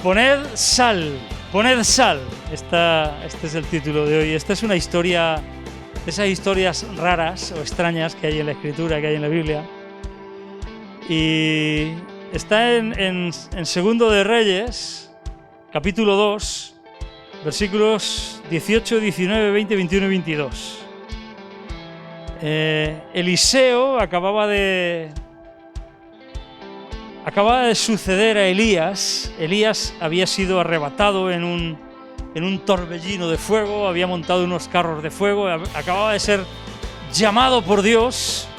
Poned sal. Este es el título de hoy. Esta es una historia, de esas historias raras o extrañas que hay en la Escritura, que hay en la Biblia. Y está en Segundo de Reyes, capítulo 2, versículos 18, 19, 20, 21 y 22. Eliseo acababa de suceder a Elías. Elías había sido arrebatado en un torbellino de fuego, había montado unos carros de fuego, acababa de ser llamado por Dios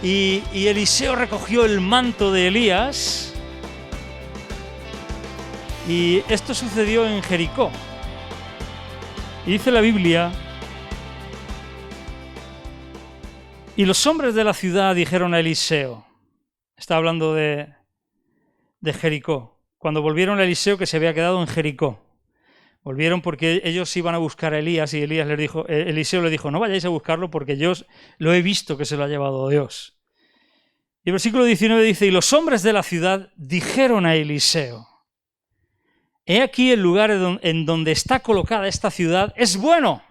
y Eliseo recogió el manto de Elías y esto sucedió en Jericó. Y dice la Biblia: y los hombres de la ciudad dijeron a Eliseo, está hablando de Jericó, cuando volvieron a Eliseo que se había quedado en Jericó. Volvieron porque ellos iban a buscar a Elías y Eliseo le dijo, no vayáis a buscarlo porque yo lo he visto que se lo ha llevado Dios. Y el versículo 19 dice, y los hombres de la ciudad dijeron a Eliseo, he aquí el lugar en donde está colocada esta ciudad es bueno,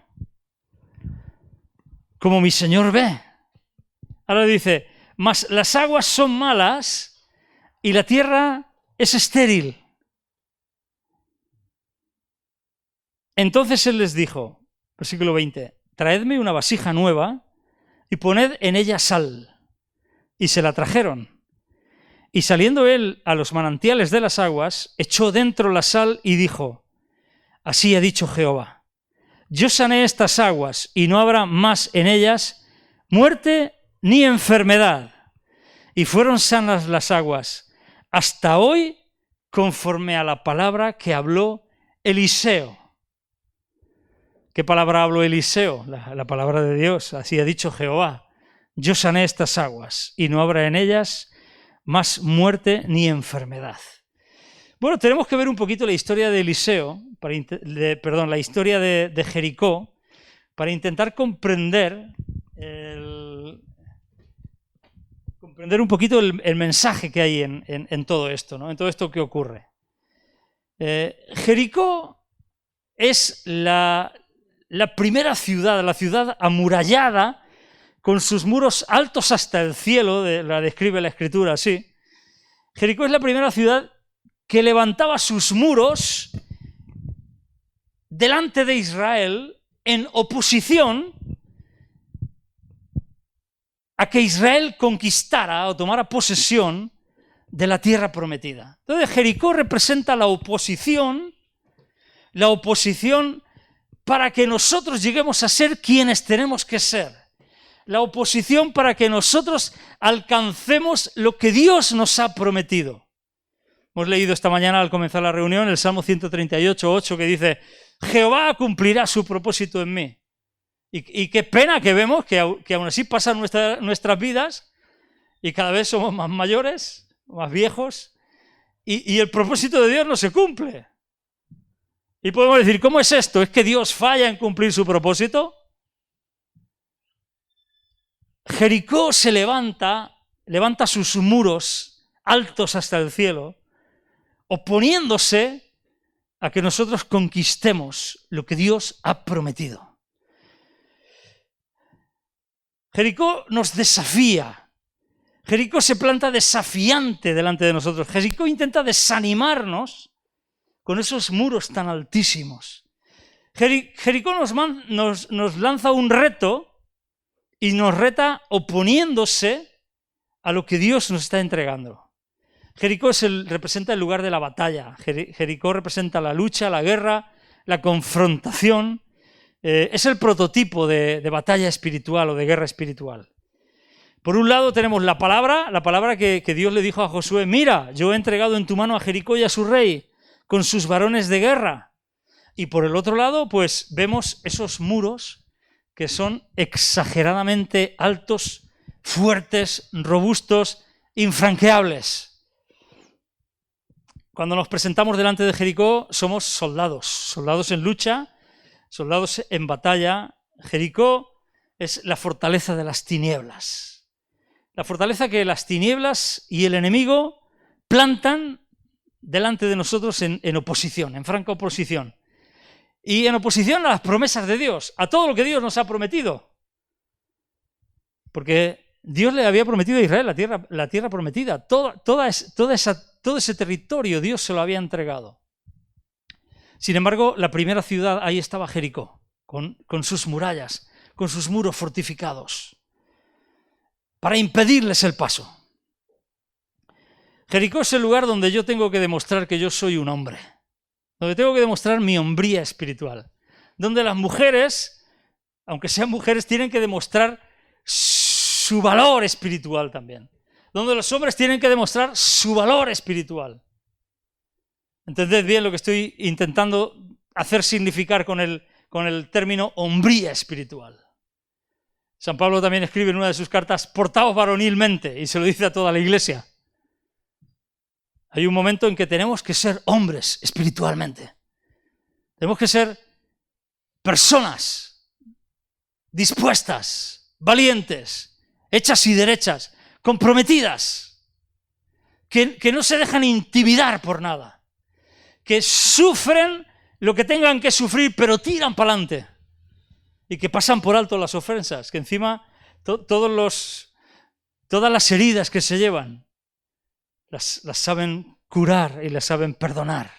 como mi señor ve. Ahora dice, mas las aguas son malas y la tierra es estéril. Entonces él les dijo, versículo 20, traedme una vasija nueva y poned en ella sal. Y se la trajeron. Y saliendo él a los manantiales de las aguas, echó dentro la sal y dijo, así ha dicho Jehová, yo sané estas aguas y no habrá más en ellas muerte ni enfermedad. Y fueron sanas las aguas hasta hoy conforme a la palabra que habló Eliseo. ¿Qué palabra habló Eliseo? La palabra de Dios. Así ha dicho Jehová. Yo sané estas aguas y no habrá en ellas más muerte ni enfermedad. Bueno, tenemos que ver un poquito la historia de Eliseo, la historia de Jericó, para intentar comprender un poquito el mensaje que hay en todo esto, ¿no? En todo esto que ocurre. Jericó es la primera ciudad, la ciudad amurallada, con sus muros altos hasta el cielo, la describe la Escritura así. Jericó es la primera ciudad que levantaba sus muros delante de Israel en oposición a que Israel conquistara o tomara posesión de la tierra prometida. Entonces Jericó representa la oposición para que nosotros lleguemos a ser quienes tenemos que ser. La oposición para que nosotros alcancemos lo que Dios nos ha prometido. Hemos leído esta mañana al comenzar la reunión el Salmo 138:8 que dice, Jehová cumplirá su propósito en mí. Y qué pena que vemos que aún así pasan nuestras vidas y cada vez somos más mayores, más viejos, y el propósito de Dios no se cumple. Y podemos decir, ¿cómo es esto? ¿Es que Dios falla en cumplir su propósito? Jericó levanta sus muros altos hasta el cielo, oponiéndose a que nosotros conquistemos lo que Dios ha prometido. Jericó nos desafía. Jericó se planta desafiante delante de nosotros. Jericó intenta desanimarnos con esos muros tan altísimos. Jericó nos lanza un reto y nos reta oponiéndose a lo que Dios nos está entregando. Jericó representa el lugar de la batalla. Jericó representa la lucha, la guerra, la confrontación. Es el prototipo de batalla espiritual o de guerra espiritual. Por un lado tenemos la palabra que Dios le dijo a Josué, mira, yo he entregado en tu mano a Jericó y a su rey, con sus varones de guerra. Y por el otro lado, pues vemos esos muros que son exageradamente altos, fuertes, robustos, infranqueables. Cuando nos presentamos delante de Jericó, somos soldados en lucha, soldados en batalla. Jericó es la fortaleza de las tinieblas. La fortaleza que las tinieblas y el enemigo plantan delante de nosotros en oposición, en franca oposición. Y en oposición a las promesas de Dios, a todo lo que Dios nos ha prometido. Porque Dios le había prometido a Israel la tierra prometida. Todo ese territorio Dios se lo había entregado. Sin embargo, la primera ciudad, ahí estaba Jericó, con sus murallas, con sus muros fortificados, para impedirles el paso. Jericó es el lugar donde yo tengo que demostrar que yo soy un hombre, donde tengo que demostrar mi hombría espiritual, donde las mujeres, aunque sean mujeres, tienen que demostrar su valor espiritual también, donde los hombres tienen que demostrar su valor espiritual. Entended bien lo que estoy intentando hacer significar con el término hombría espiritual. San Pablo también escribe en una de sus cartas, portaos varonilmente, y se lo dice a toda la iglesia. Hay un momento en que tenemos que ser hombres espiritualmente. Tenemos que ser personas dispuestas, valientes, hechas y derechas, comprometidas, que no se dejan intimidar por nada, que sufren lo que tengan que sufrir, pero tiran para adelante, y que pasan por alto las ofensas, que encima todas las heridas que se llevan las saben curar y las saben perdonar.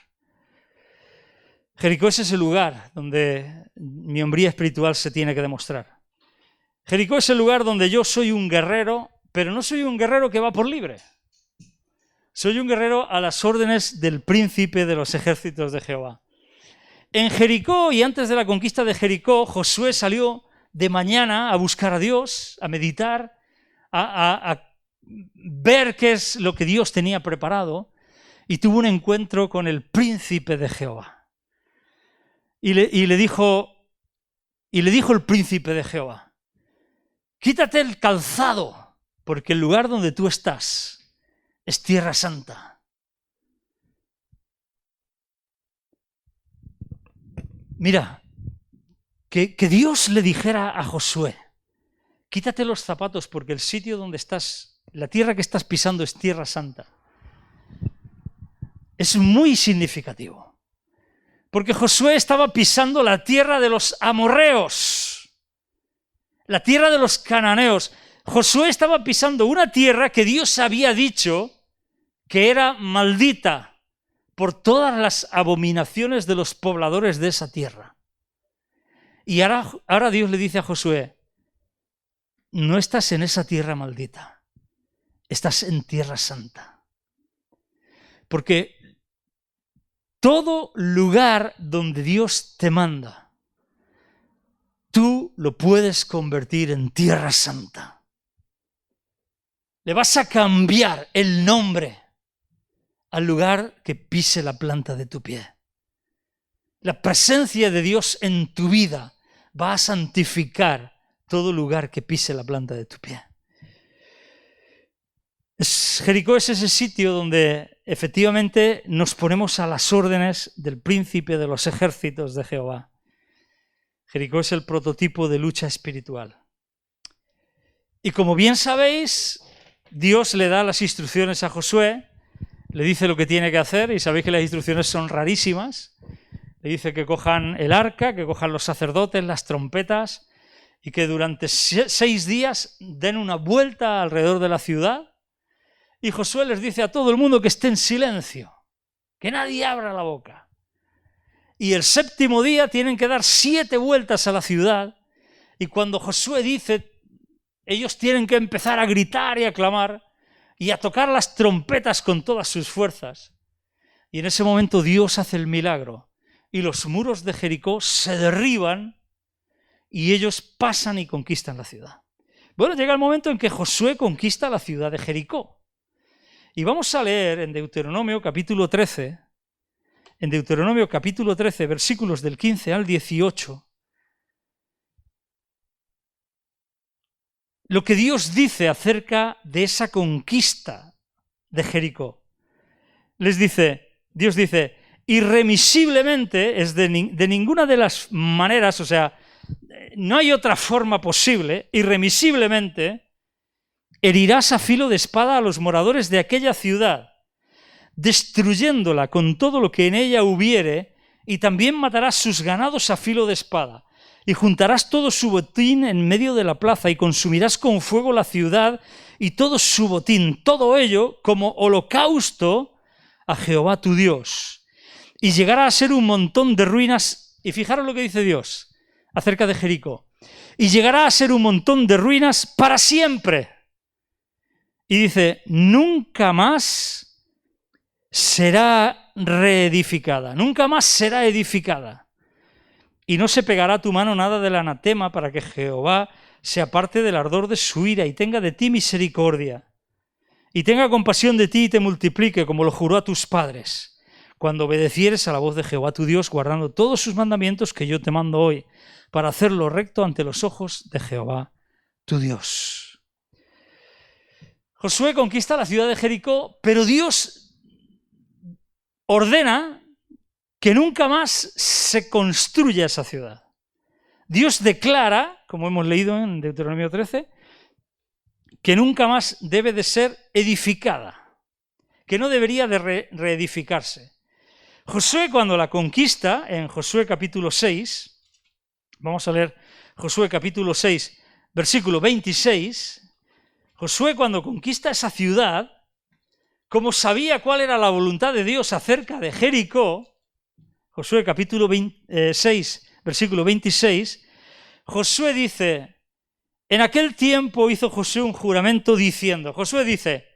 Jericó es ese lugar donde mi hombría espiritual se tiene que demostrar. Jericó es el lugar donde yo soy un guerrero, pero no soy un guerrero que va por libre. Soy un guerrero a las órdenes del príncipe de los ejércitos de Jehová. En Jericó, y antes de la conquista de Jericó, Josué salió de mañana a buscar a Dios, a meditar, a ver qué es lo que Dios tenía preparado, y tuvo un encuentro con el príncipe de Jehová. Y le dijo el príncipe de Jehová, quítate el calzado, porque el lugar donde tú estás es tierra santa. Mira, que Dios le dijera a Josué, quítate los zapatos porque el sitio donde estás, la tierra que estás pisando es tierra santa. Es muy significativo. Porque Josué estaba pisando la tierra de los amorreos, la tierra de los cananeos. Josué estaba pisando una tierra que Dios había dicho que era maldita por todas las abominaciones de los pobladores de esa tierra. Y ahora Dios le dice a Josué, no estás en esa tierra maldita, estás en tierra santa. Porque todo lugar donde Dios te manda, tú lo puedes convertir en tierra santa. Le vas a cambiar el nombre al lugar que pise la planta de tu pie. La presencia de Dios en tu vida va a santificar todo lugar que pise la planta de tu pie. Jericó es ese sitio donde efectivamente nos ponemos a las órdenes del príncipe de los ejércitos de Jehová. Jericó es el prototipo de lucha espiritual. Y como bien sabéis, Dios le da las instrucciones a Josué, le dice lo que tiene que hacer, y sabéis que las instrucciones son rarísimas. Le dice que cojan el arca, que cojan los sacerdotes, las trompetas, y que durante 6 días den una vuelta alrededor de la ciudad. Y Josué les dice a todo el mundo que esté en silencio, que nadie abra la boca. Y el 7º día tienen que dar 7 vueltas a la ciudad, y cuando Josué dice, ellos tienen que empezar a gritar y a clamar, y a tocar las trompetas con todas sus fuerzas. Y en ese momento Dios hace el milagro, y los muros de Jericó se derriban, y ellos pasan y conquistan la ciudad. Bueno, llega el momento en que Josué conquista la ciudad de Jericó. Y vamos a leer en Deuteronomio capítulo 13, versículos del 15 al 18, lo que Dios dice acerca de esa conquista de Jericó. Dios dice, irremisiblemente, es de ninguna de las maneras, o sea, no hay otra forma posible, irremisiblemente, herirás a filo de espada a los moradores de aquella ciudad, destruyéndola con todo lo que en ella hubiere, y también matarás sus ganados a filo de espada. Y juntarás todo su botín en medio de la plaza, y consumirás con fuego la ciudad y todo su botín, todo ello como holocausto a Jehová tu Dios. Y llegará a ser un montón de ruinas, y fijaros lo que dice Dios acerca de Jericó, y llegará a ser un montón de ruinas para siempre. Y dice, nunca más será reedificada, nunca más será edificada. Y no se pegará a tu mano nada del anatema, para que Jehová se aparte del ardor de su ira y tenga de ti misericordia. Y tenga compasión de ti y te multiplique, como lo juró a tus padres, cuando obedecieres a la voz de Jehová tu Dios, guardando todos sus mandamientos que yo te mando hoy, para hacerlo recto ante los ojos de Jehová tu Dios. Josué conquista la ciudad de Jericó, pero Dios ordena que nunca más se construya esa ciudad. Dios declara, como hemos leído en Deuteronomio 13, que nunca más debe de ser edificada, que no debería de reedificarse. Josué, cuando la conquista, en Josué capítulo 6, vamos a leer Josué capítulo 6, versículo 26, Josué cuando conquista esa ciudad, como sabía cuál era la voluntad de Dios acerca de Jericó, Josué capítulo 6, versículo 26, Josué dice, en aquel tiempo hizo Josué un juramento diciendo, Josué dice,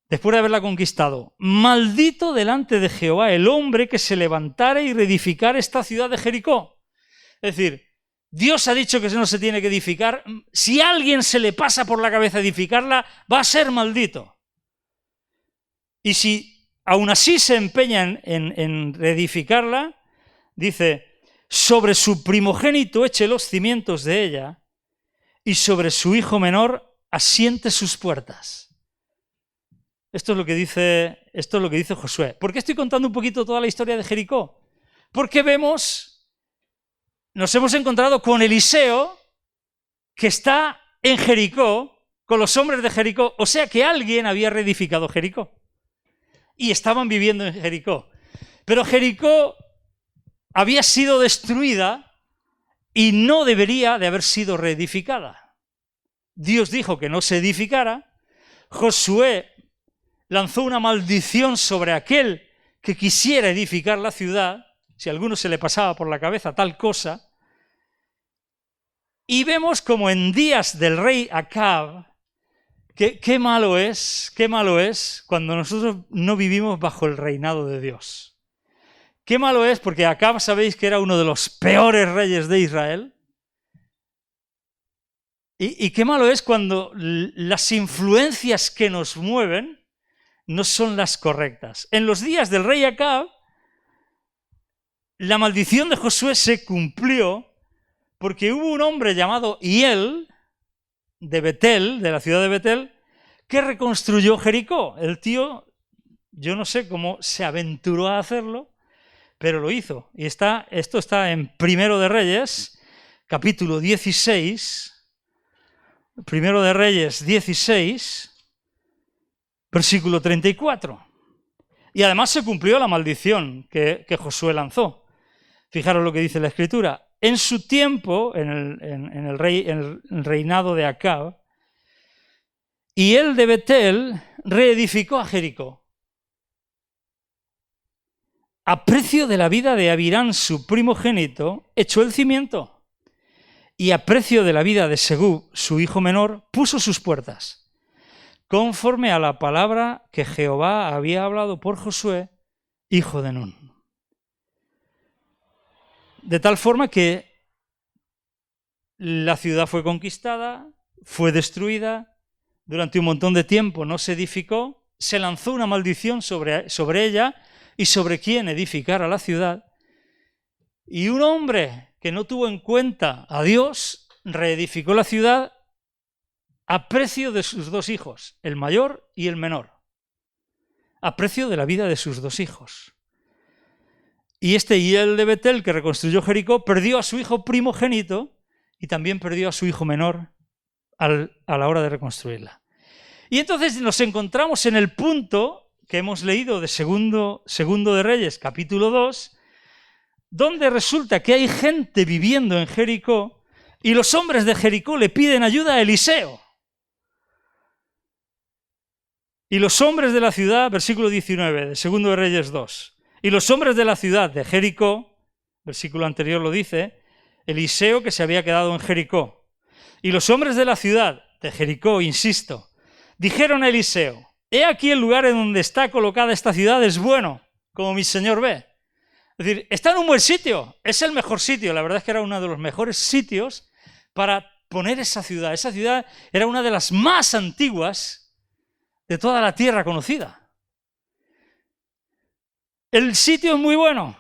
después de haberla conquistado, maldito delante de Jehová el hombre que se levantare y reedificare esta ciudad de Jericó. Es decir, Dios ha dicho que no se tiene que edificar, si a alguien se le pasa por la cabeza edificarla, va a ser maldito. Y si aún así se empeña en reedificarla, dice, sobre su primogénito eche los cimientos de ella, y sobre su hijo menor asiente sus puertas. Esto es lo que dice Josué. ¿Por qué estoy contando un poquito toda la historia de Jericó? Porque nos hemos encontrado con Eliseo, que está en Jericó, con los hombres de Jericó, o sea que alguien había reedificado Jericó. Y estaban viviendo en Jericó. Pero Jericó había sido destruida y no debería de haber sido reedificada. Dios dijo que no se edificara. Josué lanzó una maldición sobre aquel que quisiera edificar la ciudad, si a alguno se le pasaba por la cabeza tal cosa. Y vemos como en días del rey Acab, qué malo es cuando nosotros no vivimos bajo el reinado de Dios. Qué malo es, porque Acab sabéis que era uno de los peores reyes de Israel. Y qué malo es cuando las influencias que nos mueven no son las correctas. En los días del rey Acab, la maldición de Josué se cumplió porque hubo un hombre llamado Hiel, de Betel, de la ciudad de Betel, que reconstruyó Jericó. El tío, yo no sé cómo se aventuró a hacerlo, pero lo hizo. Y esto está en Primero de Reyes, capítulo 16, Primero de Reyes 16, versículo 34. Y además se cumplió la maldición que Josué lanzó. Fijaros lo que dice la Escritura. En su tiempo, en el reinado de Acab, y él de Betel reedificó a Jericó. A precio de la vida de Abirán, su primogénito, echó el cimiento. Y a precio de la vida de Segub, su hijo menor, puso sus puertas, conforme a la palabra que Jehová había hablado por Josué, hijo de Nun. De tal forma que la ciudad fue conquistada, fue destruida, durante un montón de tiempo no se edificó, se lanzó una maldición sobre ella y sobre quien edificara la ciudad. Y un hombre que no tuvo en cuenta a Dios reedificó la ciudad a precio de sus dos hijos, el mayor y el menor, a precio de la vida de sus dos hijos. Y este Hiel de Betel, que reconstruyó Jericó, perdió a su hijo primogénito y también perdió a su hijo menor a la hora de reconstruirla. Y entonces nos encontramos en el punto que hemos leído de segundo de Reyes, capítulo 2, donde resulta que hay gente viviendo en Jericó y los hombres de Jericó le piden ayuda a Eliseo. Y los hombres de la ciudad, versículo 19 de segundo de Reyes 2, y los hombres de la ciudad de Jericó, versículo anterior lo dice, Eliseo que se había quedado en Jericó. Y los hombres de la ciudad de Jericó, insisto, dijeron a Eliseo, he aquí el lugar en donde está colocada esta ciudad es bueno, como mi señor ve. Es decir, está en un buen sitio, es el mejor sitio. La verdad es que era uno de los mejores sitios para poner esa ciudad. Esa ciudad era una de las más antiguas de toda la tierra conocida. El sitio es muy bueno,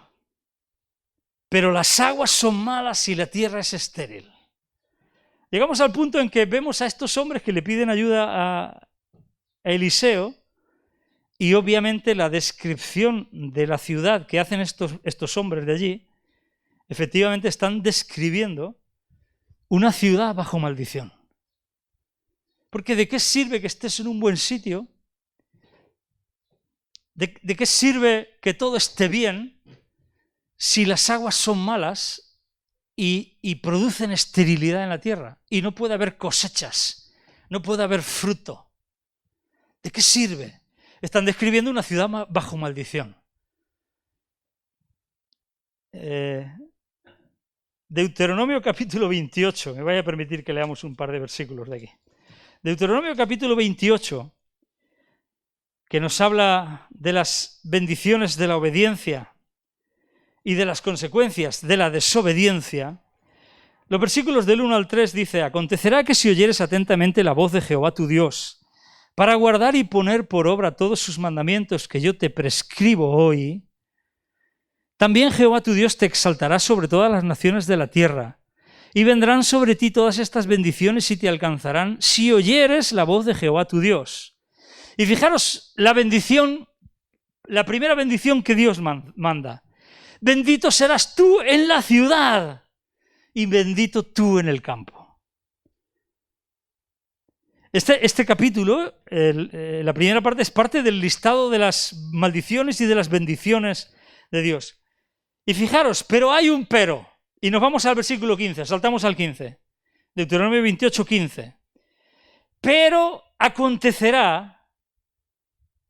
pero las aguas son malas y la tierra es estéril. Llegamos al punto en que vemos a estos hombres que le piden ayuda a Eliseo y obviamente la descripción de la ciudad que hacen estos hombres de allí, efectivamente están describiendo una ciudad bajo maldición. Porque ¿de qué sirve que estés en un buen sitio? ¿De qué sirve que todo esté bien si las aguas son malas y producen esterilidad en la tierra? Y no puede haber cosechas, no puede haber fruto. ¿De qué sirve? Están describiendo una ciudad bajo maldición. Deuteronomio capítulo 28, me vaya a permitir que leamos un par de versículos de aquí. Deuteronomio capítulo 28, que nos habla de las bendiciones de la obediencia y de las consecuencias de la desobediencia. Los versículos del 1 al 3 dice, acontecerá que si oyeres atentamente la voz de Jehová tu Dios, para guardar y poner por obra todos sus mandamientos que yo te prescribo hoy, también Jehová tu Dios te exaltará sobre todas las naciones de la tierra, y vendrán sobre ti todas estas bendiciones y te alcanzarán si oyeres la voz de Jehová tu Dios. Y fijaros la bendición, la primera bendición que Dios manda. Bendito serás tú en la ciudad y bendito tú en el campo. Este capítulo, la primera parte es parte del listado de las maldiciones y de las bendiciones de Dios. Y fijaros, pero hay un pero. Y nos vamos al versículo 15, saltamos al 15. Deuteronomio 28, 15. Pero acontecerá,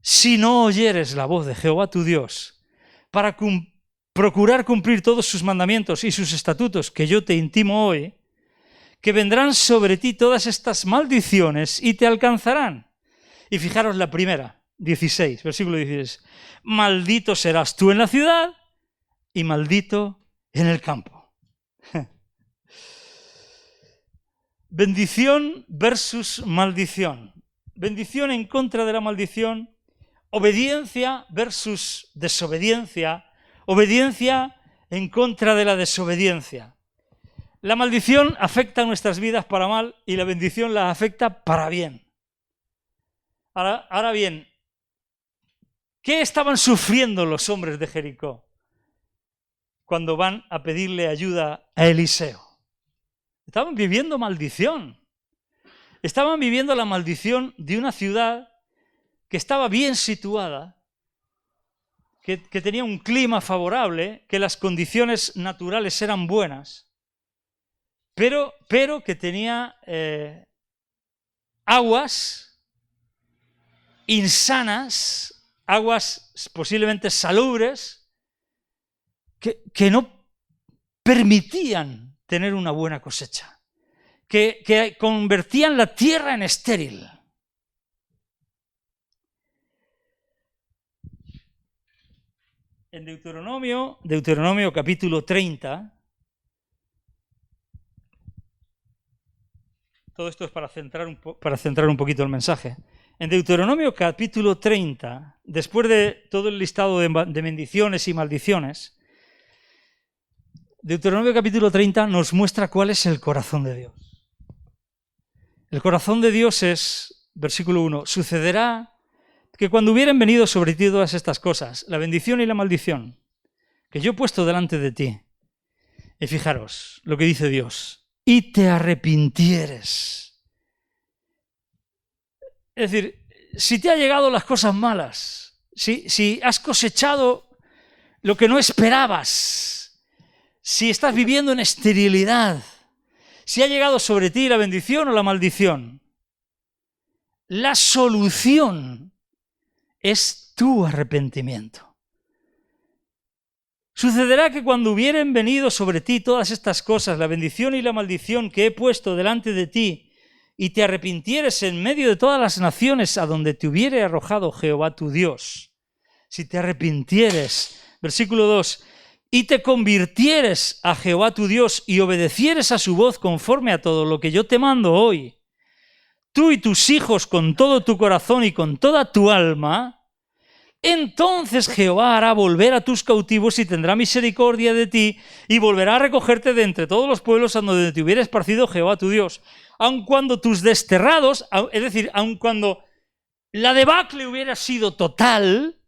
si no oyeres la voz de Jehová tu Dios, para procurar cumplir todos sus mandamientos y sus estatutos que yo te intimo hoy, que vendrán sobre ti todas estas maldiciones y te alcanzarán. Y fijaros la primera, 16, versículo 16. Maldito serás tú en la ciudad y maldito en el campo. Bendición versus maldición. Bendición en contra de la maldición. Obediencia versus desobediencia. Obediencia en contra de la desobediencia. La maldición afecta a nuestras vidas para mal y la bendición la afecta para bien. Ahora bien, ¿qué estaban sufriendo los hombres de Jericó cuando van a pedirle ayuda a Eliseo? Estaban viviendo maldición. Estaban viviendo la maldición de una ciudad que estaba bien situada, que tenía un clima favorable, que las condiciones naturales eran buenas, pero que tenía aguas insanas, aguas posiblemente salubres, que no permitían tener una buena cosecha, que convertían la tierra en estéril. En Deuteronomio capítulo 30, todo esto es para centrar un poquito el mensaje. En Deuteronomio capítulo 30, después de todo el listado de bendiciones y maldiciones, Deuteronomio capítulo 30 nos muestra cuál es el corazón de Dios. El corazón de Dios es, versículo 1, sucederá que cuando hubieren venido sobre ti todas estas cosas, la bendición y la maldición, que yo he puesto delante de ti, y fijaros lo que dice Dios, y te arrepintieres. Es decir, si te han llegado las cosas malas, si has cosechado lo que no esperabas, si estás viviendo en esterilidad, si ha llegado sobre ti la bendición o la maldición, la solución es tu arrepentimiento. Sucederá que cuando hubieren venido sobre ti todas estas cosas, la bendición y la maldición que he puesto delante de ti, y te arrepintieres en medio de todas las naciones a donde te hubiere arrojado Jehová tu Dios, si te arrepintieres, versículo 2, y te convirtieres a Jehová tu Dios y obedecieres a su voz conforme a todo lo que yo te mando hoy, tú y tus hijos con todo tu corazón y con toda tu alma, entonces Jehová hará volver a tus cautivos y tendrá misericordia de ti y volverá a recogerte de entre todos los pueblos a donde te hubiera esparcido Jehová tu Dios. Aun cuando tus desterrados, es decir, aun cuando la debacle hubiera sido total,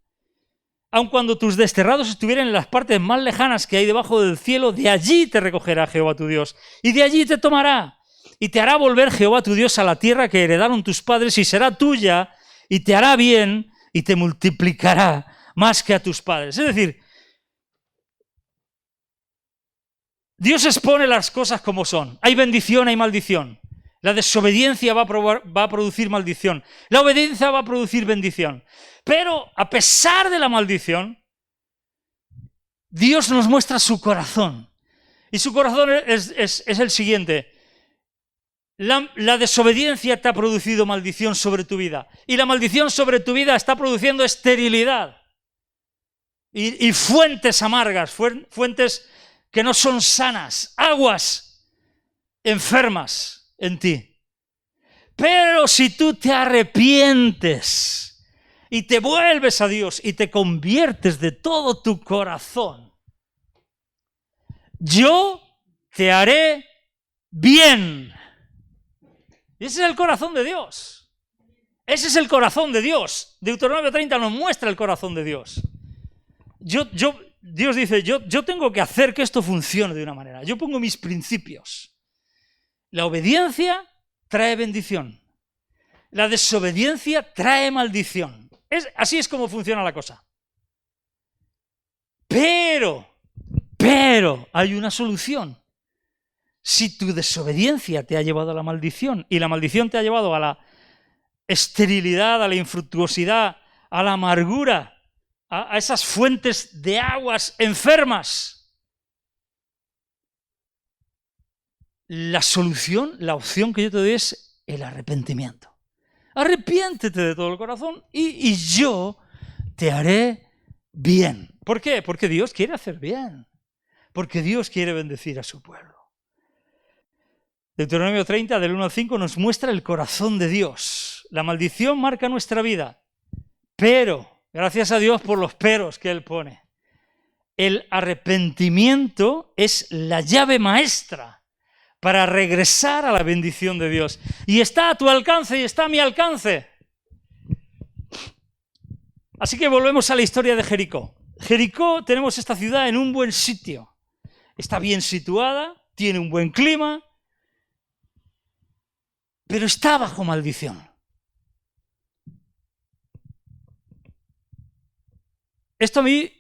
aun cuando tus desterrados estuvieran en las partes más lejanas que hay debajo del cielo, de allí te recogerá Jehová tu Dios y de allí te tomará y te hará volver Jehová tu Dios a la tierra que heredaron tus padres y será tuya y te hará bien y te multiplicará más que a tus padres. Es decir, Dios expone las cosas como son. Hay bendición, hay maldición. La desobediencia va a producir maldición. La obediencia va a producir bendición. Pero a pesar de la maldición, Dios nos muestra su corazón. Y su corazón es el siguiente. La desobediencia te ha producido maldición sobre tu vida. Y la maldición sobre tu vida está produciendo esterilidad. Y fuentes amargas, fuentes que no son sanas, aguas enfermas en ti. Pero si tú te arrepientes y te vuelves a Dios y te conviertes de todo tu corazón, yo te haré bien. Y ese es el corazón de Dios. Ese es el corazón de Dios. Deuteronomio 30 nos muestra el corazón de Dios. Dios dice, yo tengo que hacer que esto funcione de una manera. Yo pongo mis principios. La obediencia trae bendición. La desobediencia trae maldición. Así es como funciona la cosa. Pero hay una solución. Si tu desobediencia te ha llevado a la maldición y la maldición te ha llevado a la esterilidad, a la infructuosidad, a la amargura, a esas fuentes de aguas enfermas, la solución, la opción que yo te doy es el arrepentimiento. Arrepiéntete de todo el corazón y yo te haré bien. ¿Por qué? Porque Dios quiere hacer bien. Porque Dios quiere bendecir a su pueblo. Deuteronomio 30, del 1 al 5, nos muestra el corazón de Dios. La maldición marca nuestra vida, pero, gracias a Dios por los peros que Él pone, el arrepentimiento es la llave maestra para regresar a la bendición de Dios. Y está a tu alcance y está a mi alcance. Así que volvemos a la historia de Jericó. Jericó, tenemos esta ciudad en un buen sitio. Está bien situada, tiene un buen clima, pero está bajo maldición. Esto a mí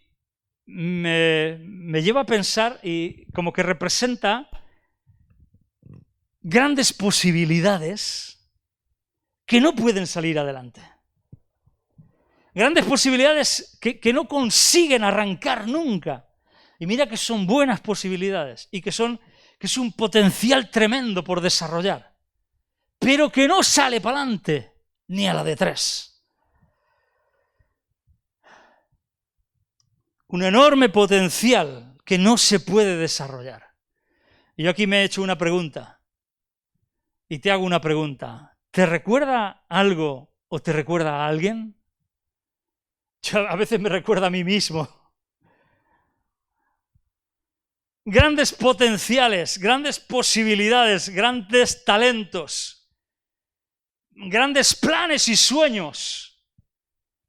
me lleva a pensar y como que representa grandes posibilidades que no pueden salir adelante. Grandes posibilidades que no consiguen arrancar nunca. Y mira que son buenas posibilidades y que es un potencial tremendo por desarrollar. Pero que no sale para adelante ni a la de tres. Un enorme potencial que no se puede desarrollar. Y yo aquí me he hecho una pregunta. Y te hago una pregunta. ¿Te recuerda algo o te recuerda a alguien? Yo a veces me recuerda a mí mismo. Grandes potenciales, grandes posibilidades, grandes talentos, grandes planes y sueños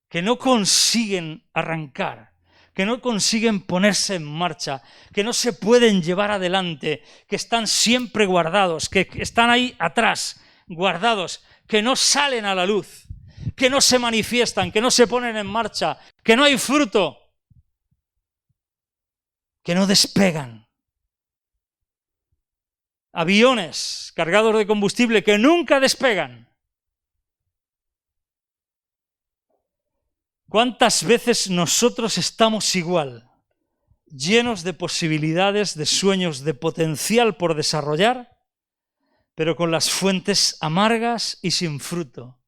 que no consiguen arrancar, que no consiguen ponerse en marcha, que no se pueden llevar adelante, que están siempre guardados, que están ahí atrás, guardados, que no salen a la luz. que no se manifiestan, que no se ponen en marcha, que no hay fruto, que no despegan. Aviones cargados de combustible que nunca despegan. ¿Cuántas veces nosotros estamos igual, llenos de posibilidades, de sueños, de potencial por desarrollar, pero con las fuentes amargas y sin fruto?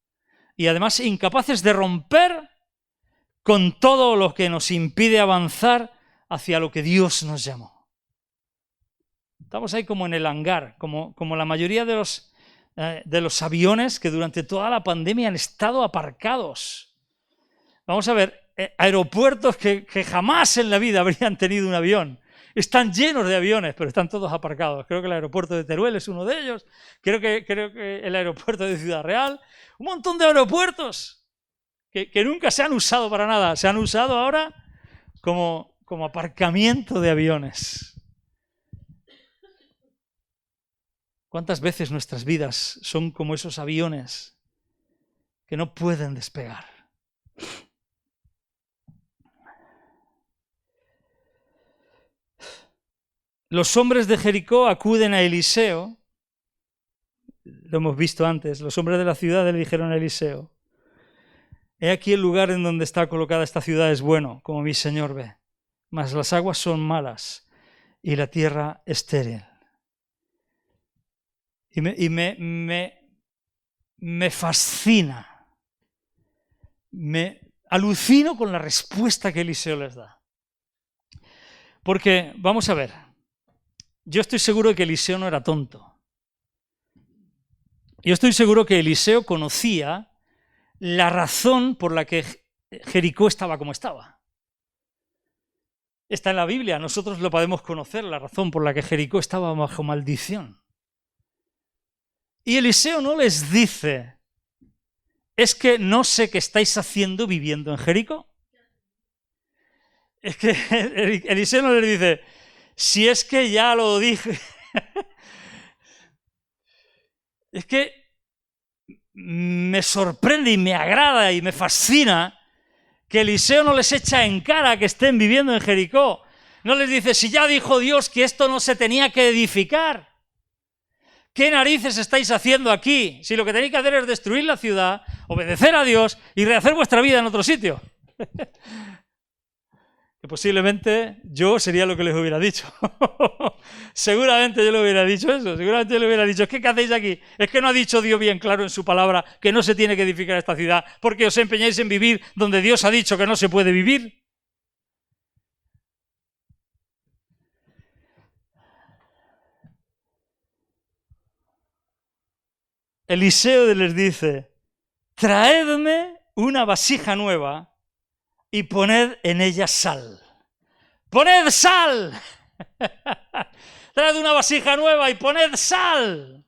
Y además incapaces de romper con todo lo que nos impide avanzar hacia lo que Dios nos llamó. Estamos ahí como en el hangar, como la mayoría de los aviones que durante toda la pandemia han estado aparcados. Vamos a ver, aeropuertos que jamás en la vida habrían tenido un avión. Están llenos de aviones, pero están todos aparcados. Creo que el aeropuerto de Teruel es uno de ellos. Creo que el aeropuerto de Ciudad Real. Un montón de aeropuertos que nunca se han usado para nada. Se han usado ahora como aparcamiento de aviones. ¿Cuántas veces nuestras vidas son como esos aviones que no pueden despegar? Los hombres de Jericó acuden a Eliseo, lo hemos visto antes, los hombres de la ciudad le dijeron a Eliseo: he aquí el lugar en donde está colocada esta ciudad es bueno, como mi señor ve, mas las aguas son malas y la tierra estéril. Y me fascina, me alucino con la respuesta que Eliseo les da. Porque, vamos a ver, yo estoy seguro de que Eliseo no era tonto. Yo estoy seguro que Eliseo conocía la razón por la que Jericó estaba como estaba. Está en la Biblia, nosotros lo podemos conocer, la razón por la que Jericó estaba bajo maldición. Y Eliseo no les dice: es que no sé qué estáis haciendo viviendo en Jericó. Es que Eliseo no les dice: si es que ya lo dije. Es que me sorprende y me agrada y me fascina que Eliseo no les echa en cara que estén viviendo en Jericó. No les dice: si ya dijo Dios que esto no se tenía que edificar, ¿qué narices estáis haciendo aquí? Si lo que tenéis que hacer es destruir la ciudad, obedecer a Dios y rehacer vuestra vida en otro sitio. Que posiblemente yo sería lo que les hubiera dicho. Seguramente yo le hubiera dicho eso. Seguramente yo le hubiera dicho: ¿qué hacéis aquí? Es que no ha dicho Dios bien claro en su palabra que no se tiene que edificar esta ciudad porque os empeñáis en vivir donde Dios ha dicho que no se puede vivir. Eliseo les dice: traedme una vasija nueva y poned en ella sal. ¡Poned sal! Traed una vasija nueva y poned sal.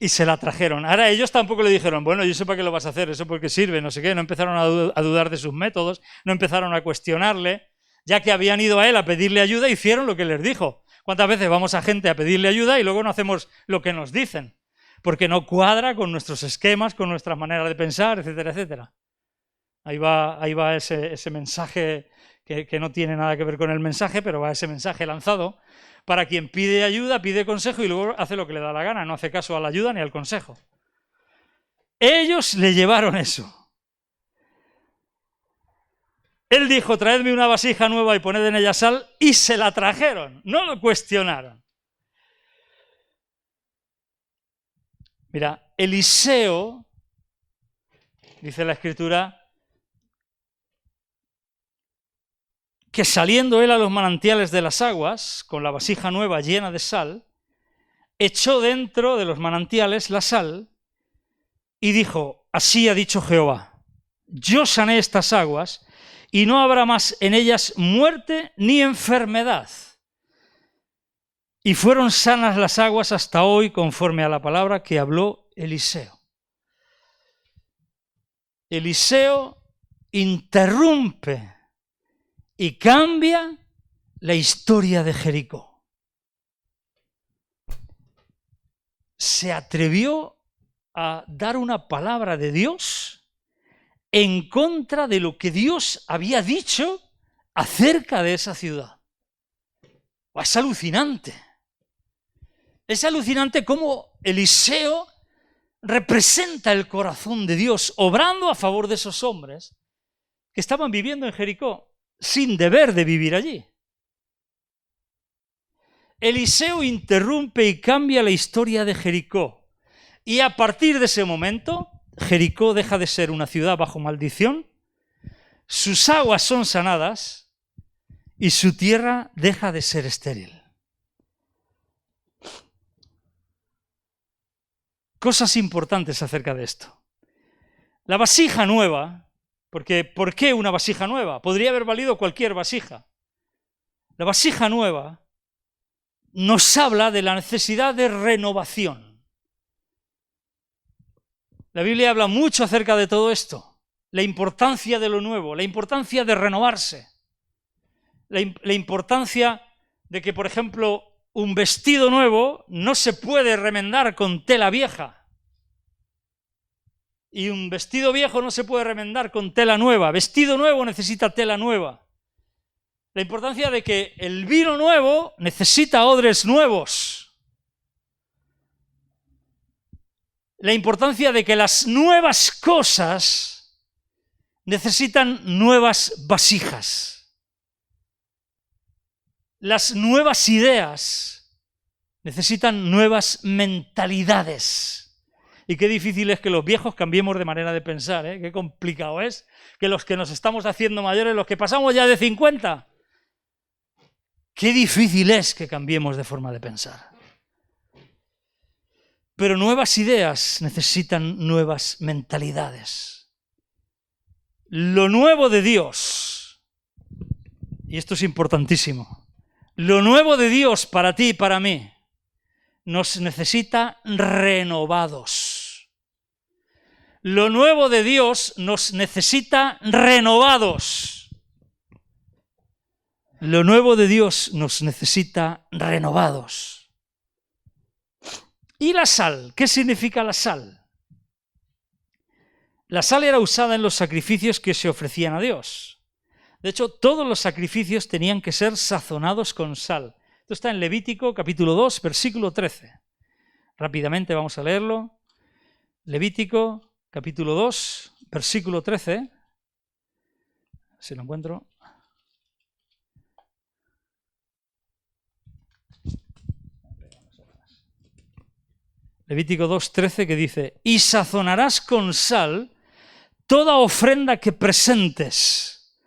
Y se la trajeron. Ahora ellos tampoco le dijeron: bueno, yo sé para qué lo vas a hacer, eso porque sirve, no sé qué. No empezaron a dudar de sus métodos, no empezaron a cuestionarle. Ya que habían ido a él a pedirle ayuda, hicieron lo que les dijo. ¿Cuántas veces vamos a gente a pedirle ayuda y luego no hacemos lo que nos dicen? Porque no cuadra con nuestros esquemas, con nuestras maneras de pensar, etcétera, etcétera. Ahí va ese mensaje que no tiene nada que ver con el mensaje, pero va ese mensaje lanzado para quien pide ayuda, pide consejo y luego hace lo que le da la gana, no hace caso a la ayuda ni al consejo. Ellos le llevaron eso. Él dijo: traedme una vasija nueva y poned en ella sal, y se la trajeron, no lo cuestionaron. Mira, Eliseo, dice la Escritura, que saliendo él a los manantiales de las aguas, con la vasija nueva llena de sal, echó dentro de los manantiales la sal y dijo: así ha dicho Jehová, yo sané estas aguas y no habrá más en ellas muerte ni enfermedad. Y fueron sanas las aguas hasta hoy, conforme a la palabra que habló Eliseo. Eliseo interrumpe y cambia la historia de Jericó. se atrevió a dar una palabra de Dios en contra de lo que Dios había dicho acerca de esa ciudad. Es alucinante. Es alucinante cómo Eliseo representa el corazón de Dios, obrando a favor de esos hombres que estaban viviendo en Jericó sin deber de vivir allí. Eliseo interrumpe y cambia la historia de Jericó. Y a partir de ese momento, Jericó deja de ser una ciudad bajo maldición, sus aguas son sanadas y su tierra deja de ser estéril. Cosas importantes acerca de esto. La vasija nueva, porque ¿por qué una vasija nueva? Podría haber valido cualquier vasija. La vasija nueva nos habla de la necesidad de renovación. La Biblia habla mucho acerca de todo esto, la importancia de lo nuevo, la importancia de renovarse, la importancia de que, por ejemplo, un vestido nuevo no se puede remendar con tela vieja. Y un vestido viejo no se puede remendar con tela nueva. Vestido nuevo necesita tela nueva. La importancia de que el vino nuevo necesita odres nuevos. La importancia de que las nuevas cosas necesitan nuevas vasijas. Las nuevas ideas necesitan nuevas mentalidades. Y qué difícil es que los viejos cambiemos de manera de pensar, ¿eh? Qué complicado es que los que nos estamos haciendo mayores, los que pasamos ya de 50, qué difícil es que cambiemos de forma de pensar. Pero nuevas ideas necesitan nuevas mentalidades. Lo nuevo de Dios, y esto es importantísimo, lo nuevo de Dios para ti y para mí, nos necesita renovados. Lo nuevo de Dios nos necesita renovados. Lo nuevo de Dios nos necesita renovados. ¿Y la sal? ¿Qué significa la sal? La sal era usada en los sacrificios que se ofrecían a Dios. De hecho, todos los sacrificios tenían que ser sazonados con sal. Esto está en Levítico capítulo 2, versículo 13. Rápidamente vamos a leerlo. Levítico capítulo 2, versículo 13. Si lo encuentro. Levítico 2:13, que dice: y sazonarás con sal toda ofrenda que presentes,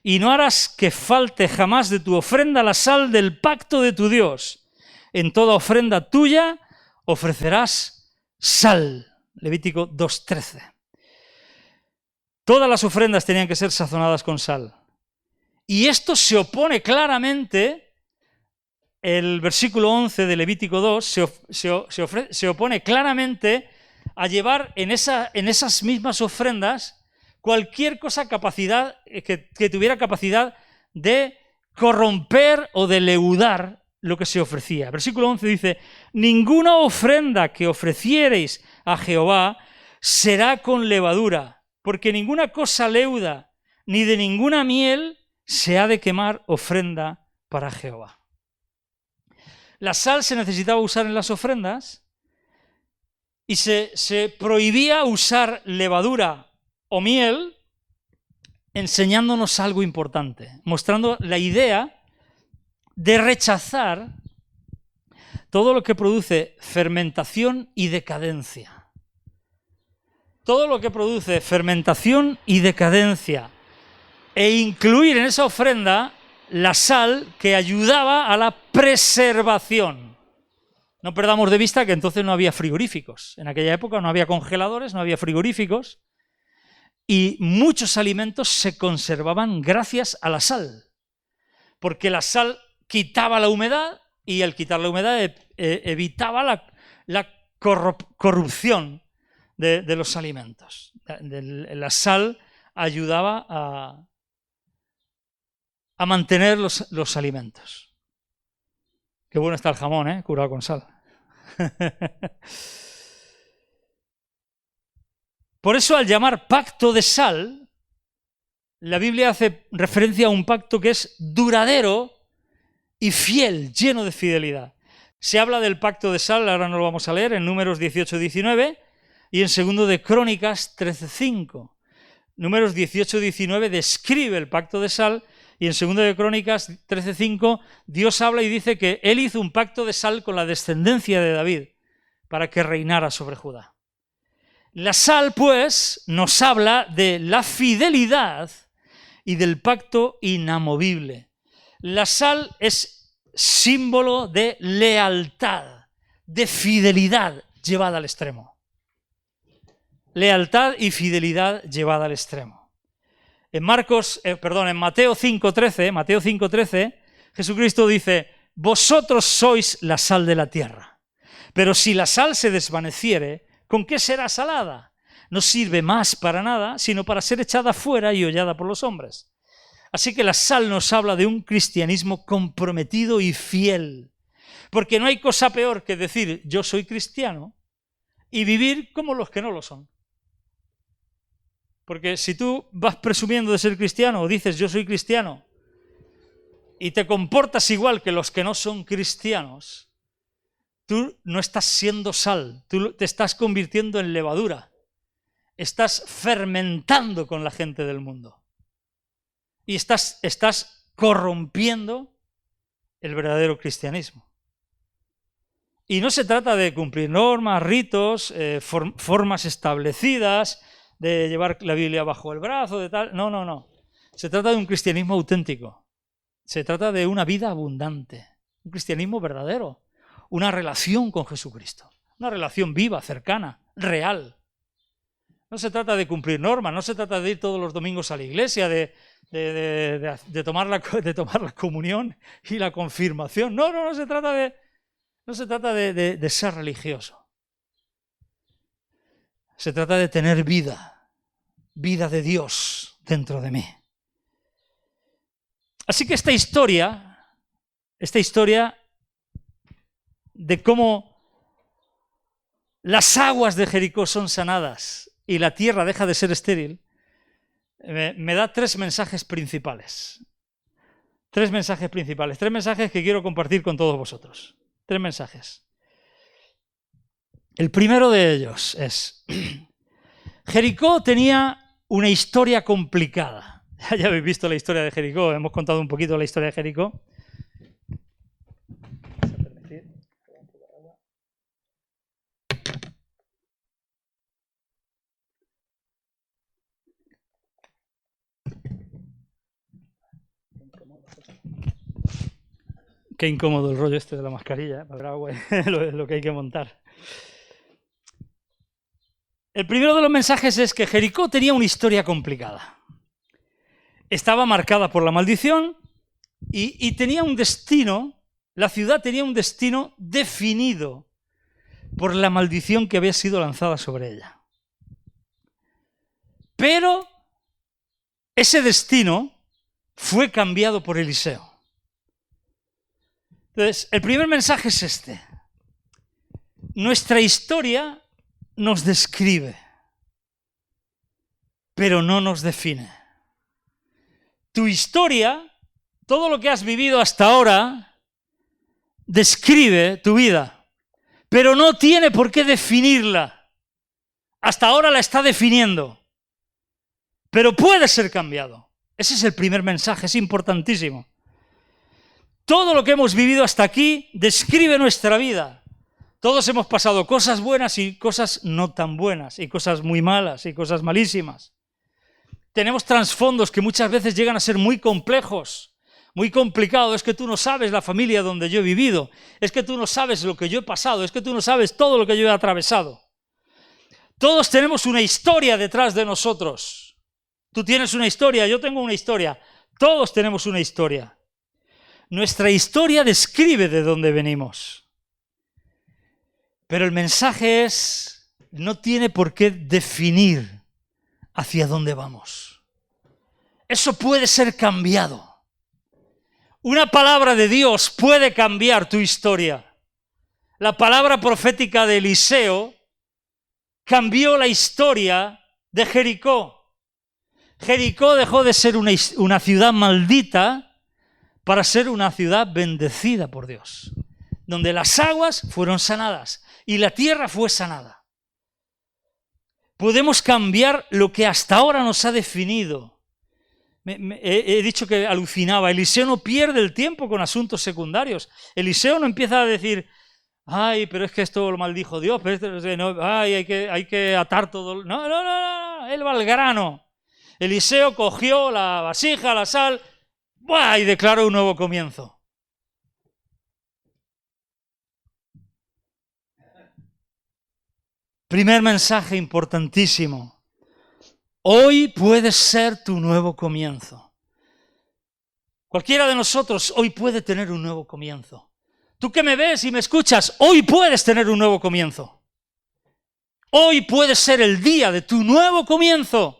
y no harás que falte jamás de tu ofrenda la sal del pacto de tu Dios. En toda ofrenda tuya ofrecerás sal. Levítico 2:13. Todas las ofrendas tenían que ser sazonadas con sal. Y esto se opone claramente. El versículo 11 de Levítico 2 se opone claramente a llevar en esas mismas ofrendas cualquier cosa que tuviera capacidad de corromper o de leudar lo que se ofrecía. Versículo 11 dice: ninguna ofrenda que ofreciereis a Jehová será con levadura, porque ninguna cosa leuda, ni de ninguna miel se ha de quemar ofrenda para Jehová. La sal se necesitaba usar en las ofrendas y se prohibía usar levadura o miel, enseñándonos algo importante, mostrando la idea de rechazar todo lo que produce fermentación y decadencia. Todo lo que produce fermentación y decadencia, e incluir en esa ofrenda la sal que ayudaba a la preservación. No perdamos de vista que entonces no había frigoríficos. En aquella época no había congeladores, no había frigoríficos, y muchos alimentos se conservaban gracias a la sal, porque la sal quitaba la humedad, y al quitar la humedad evitaba la corrupción de los alimentos. La sal ayudaba a mantener los alimentos. Qué bueno está el jamón, curado con sal. Por eso, al llamar pacto de sal, la Biblia hace referencia a un pacto que es duradero y fiel, lleno de fidelidad. Se habla del pacto de sal, ahora no lo vamos a leer, en Números 18-19 y en 2 de Crónicas 13-5. Números 18-19 describe el pacto de sal y en 2 de Crónicas 13-5 Dios habla y dice que él hizo un pacto de sal con la descendencia de David para que reinara sobre Judá. La sal, pues, nos habla de la fidelidad y del pacto inamovible. La sal es símbolo de lealtad, de fidelidad llevada al extremo. Lealtad y fidelidad llevada al extremo. En Mateo 5:13, Jesucristo dice: vosotros sois la sal de la tierra, pero si la sal se desvaneciere, ¿con qué será salada? No sirve más para nada, sino para ser echada fuera y hollada por los hombres. Así que la sal nos habla de un cristianismo comprometido y fiel, porque no hay cosa peor que decir yo soy cristiano y vivir como los que no lo son. Porque si tú vas presumiendo de ser cristiano o dices yo soy cristiano y te comportas igual que los que no son cristianos, tú no estás siendo sal, tú te estás convirtiendo en levadura, estás fermentando con la gente del mundo y estás corrompiendo el verdadero cristianismo. Y no se trata de cumplir normas, ritos, formas establecidas, de llevar la Biblia bajo el brazo, de tal. No. Se trata de un cristianismo auténtico. Se trata de una vida abundante, un cristianismo verdadero, una relación con Jesucristo, una relación viva, cercana, real. No se trata de cumplir normas, no se trata de ir todos los domingos a la iglesia, de tomar la comunión y la confirmación. No se trata de ser religioso. Se trata de tener vida de Dios dentro de mí. Así que esta historia de cómo las aguas de Jericó son sanadas y la tierra deja de ser estéril, me da tres mensajes principales. Tres mensajes que quiero compartir con todos vosotros. Tres mensajes. El primero de ellos es: Jericó tenía una historia complicada. Ya habéis visto la historia de Jericó, hemos contado un poquito la historia de Jericó. Qué incómodo el rollo este de la mascarilla, pero es lo que hay que montar. El primero de los mensajes es que Jericó tenía una historia complicada. Estaba marcada por la maldición y tenía un destino, la ciudad tenía un destino definido por la maldición que había sido lanzada sobre ella. Pero ese destino fue cambiado por Eliseo. Entonces, el primer mensaje es este: nuestra historia nos describe, pero no nos define. Tu historia, todo lo que has vivido hasta ahora, describe tu vida, pero no tiene por qué definirla. Hasta ahora la está definiendo, pero puede ser cambiado. Ese es el primer mensaje, es importantísimo. Todo lo que hemos vivido hasta aquí describe nuestra vida. Todos hemos pasado cosas buenas y cosas no tan buenas, y cosas muy malas y cosas malísimas. Tenemos trasfondos que muchas veces llegan a ser muy complejos, muy complicados. Es que tú no sabes la familia donde yo he vivido, es que tú no sabes lo que yo he pasado, es que tú no sabes todo lo que yo he atravesado. Todos tenemos una historia detrás de nosotros. Tú tienes una historia, yo tengo una historia, todos tenemos una historia. Nuestra historia describe de dónde venimos. Pero el mensaje es: no tiene por qué definir hacia dónde vamos. Eso puede ser cambiado. Una palabra de Dios puede cambiar tu historia. la palabra profética de Eliseo cambió la historia de Jericó. Jericó dejó de ser una ciudad maldita para ser una ciudad bendecida por Dios, donde las aguas fueron sanadas y la tierra fue sanada. Podemos cambiar lo que hasta ahora nos ha definido. He dicho que alucinaba. Eliseo no pierde el tiempo con asuntos secundarios. Eliseo no empieza a decir, ay, pero es que esto lo maldijo Dios, pero ay, hay que atar todo. No, él va al grano. Eliseo cogió la vasija, la sal, y declaró un nuevo comienzo. Primer mensaje importantísimo. Hoy puede ser tu nuevo comienzo. Cualquiera de nosotros hoy puede tener un nuevo comienzo. Tú que me ves y me escuchas, hoy puedes tener un nuevo comienzo. Hoy puede ser el día de tu nuevo comienzo.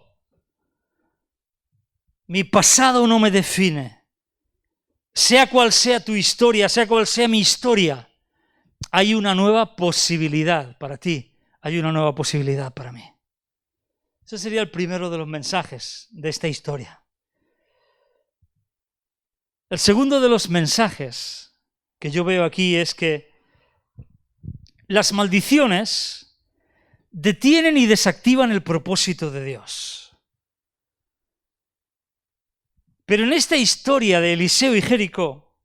Mi pasado no me define. Sea cual sea tu historia, sea cual sea mi historia, hay una nueva posibilidad para ti. Hay una nueva posibilidad para mí. Ese sería el primero de los mensajes de esta historia. El segundo de los mensajes que yo veo aquí es que las maldiciones detienen y desactivan el propósito de Dios. Pero en esta historia de Eliseo y Jericó,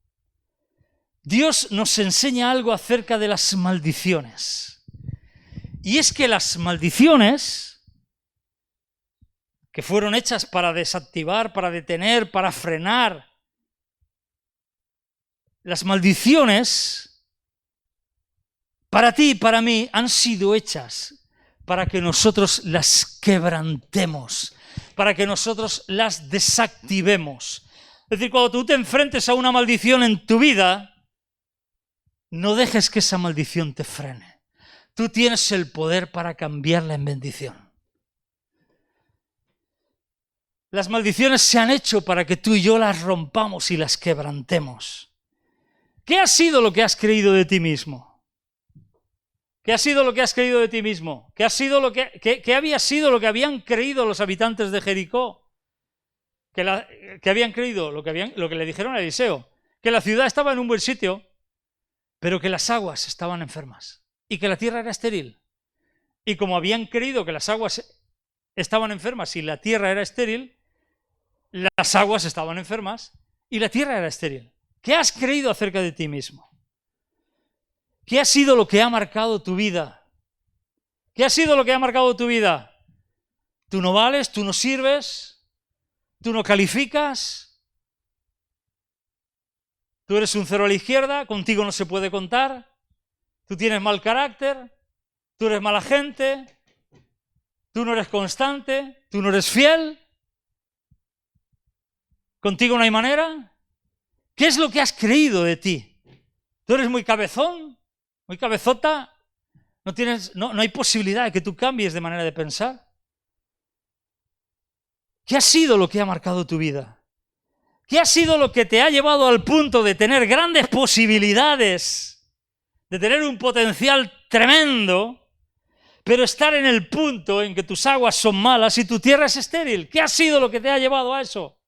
Dios nos enseña algo acerca de las maldiciones. Y es que las maldiciones que fueron hechas para desactivar, para detener, para frenar, las maldiciones para ti y para mí han sido hechas para que nosotros las quebrantemos, para que nosotros las desactivemos. Es decir, cuando tú te enfrentes a una maldición en tu vida, no dejes que esa maldición te frene. Tú tienes el poder para cambiarla en bendición. Las maldiciones se han hecho para que tú y yo las rompamos y las quebrantemos. ¿Qué ha sido lo que has creído de ti mismo? ¿Qué ha sido lo que has creído de ti mismo? ¿Qué había sido lo que habían creído los habitantes de Jericó? ¿Qué habían creído? Lo que le dijeron a Eliseo. Que la ciudad estaba en un buen sitio, pero que las aguas estaban enfermas. Y que la tierra era estéril. Y como habían creído que las aguas estaban enfermas y la tierra era estéril, las aguas estaban enfermas y la tierra era estéril. ¿Qué has creído acerca de ti mismo? ¿Qué ha sido lo que ha marcado tu vida? ¿Qué ha sido lo que ha marcado tu vida? Tú no vales, tú no sirves, tú no calificas, tú eres un cero a la izquierda, contigo no se puede contar. Tú tienes mal carácter, tú eres mala gente, tú no eres constante, tú no eres fiel, contigo no hay manera. ¿Qué es lo que has creído de ti? ¿Tú eres muy cabezón, muy cabezota? No hay posibilidad de que tú cambies de manera de pensar. ¿Qué ha sido lo que ha marcado tu vida? ¿Qué ha sido lo que te ha llevado al punto de tener grandes posibilidades, de tener un potencial tremendo, pero estar en el punto en que tus aguas son malas y tu tierra es estéril? ¿Qué ha sido lo que te ha llevado a eso?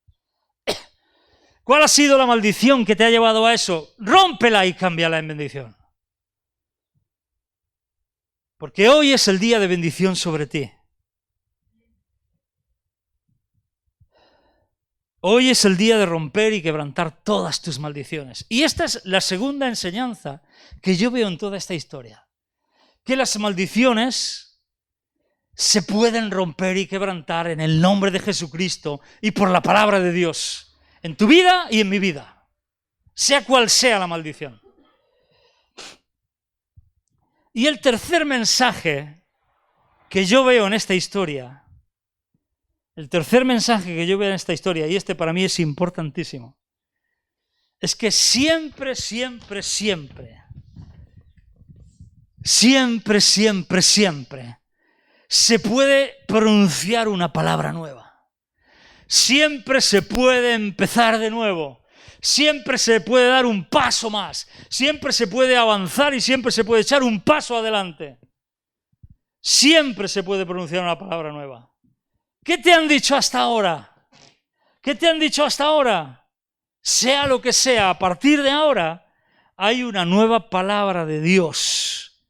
¿Cuál ha sido la maldición que te ha llevado a eso? Rómpela y cámbiala en bendición. Porque hoy es el día de bendición sobre ti. Hoy es el día de romper y quebrantar todas tus maldiciones. Y esta es la segunda enseñanza que yo veo en toda esta historia. Que las maldiciones se pueden romper y quebrantar en el nombre de Jesucristo y por la palabra de Dios, en tu vida y en mi vida, sea cual sea la maldición. Y el tercer mensaje que yo veo en esta historia, y este para mí es importantísimo, es que siempre se puede pronunciar una palabra nueva. Siempre se puede empezar de nuevo. Siempre se puede dar un paso más, siempre se puede avanzar y siempre se puede echar un paso adelante. Siempre se puede pronunciar una palabra nueva. ¿Qué te han dicho hasta ahora? ¿Qué te han dicho hasta ahora? Sea lo que sea, a partir de ahora hay una nueva palabra de Dios,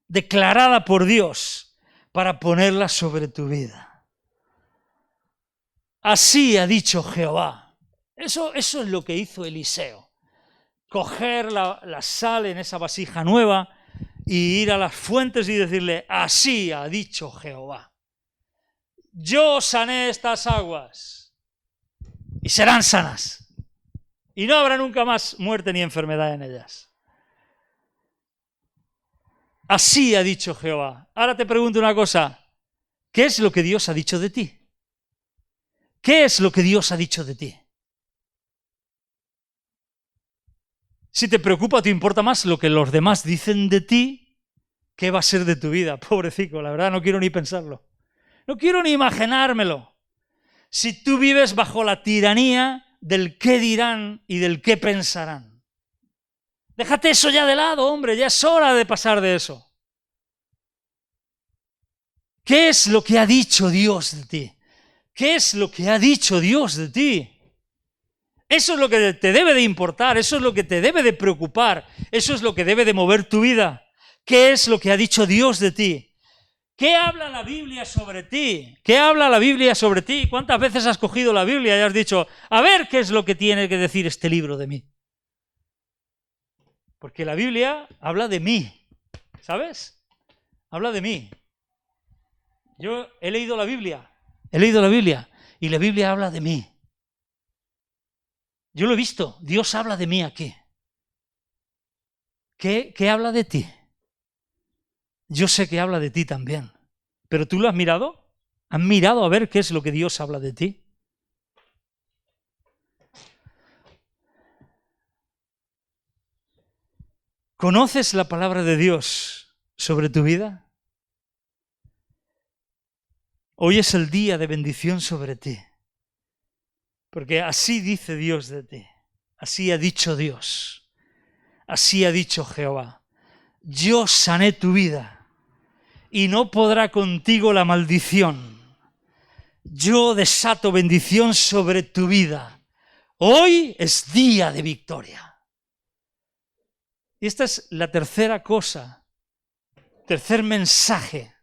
declarada por Dios, para ponerla sobre tu vida. Así ha dicho Jehová. Eso es lo que hizo Eliseo. Coger la sal en esa vasija nueva y ir a las fuentes y decirle, así ha dicho Jehová. Yo sané estas aguas y serán sanas. Y no habrá nunca más muerte ni enfermedad en ellas. Así ha dicho Jehová. Ahora te pregunto una cosa. ¿Qué es lo que Dios ha dicho de ti? ¿Qué es lo que Dios ha dicho de ti? Si te preocupa o te importa más lo que los demás dicen de ti, ¿qué va a ser de tu vida? Pobrecito, la verdad no quiero ni pensarlo. No quiero ni imaginármelo. Si tú vives bajo la tiranía del qué dirán y del qué pensarán. Déjate eso ya de lado, hombre, ya es hora de pasar de eso. ¿Qué es lo que ha dicho Dios de ti? ¿Qué es lo que ha dicho Dios de ti? Eso es lo que te debe de importar, eso es lo que te debe de preocupar, eso es lo que debe de mover tu vida. ¿Qué es lo que ha dicho Dios de ti? ¿Qué habla la Biblia sobre ti? ¿Qué habla la Biblia sobre ti? ¿Cuántas veces has cogido la Biblia y has dicho, a ver qué es lo que tiene que decir este libro de mí? Porque la Biblia habla de mí, ¿sabes? Habla de mí. Yo he leído la Biblia y la Biblia habla de mí. Yo lo he visto, Dios habla de mí aquí. ¿Qué habla de ti? Yo sé que habla de ti también. ¿Pero tú lo has mirado? ¿Has mirado a ver qué es lo que Dios habla de ti? ¿Conoces la palabra de Dios sobre tu vida? Hoy es el día de bendición sobre ti. Porque así dice Dios de ti. Así ha dicho Dios. Así ha dicho Jehová. Yo sané tu vida. Y no podrá contigo la maldición. Yo desato bendición sobre tu vida. Hoy es día de victoria. Y esta es la tercera cosa, tercer mensaje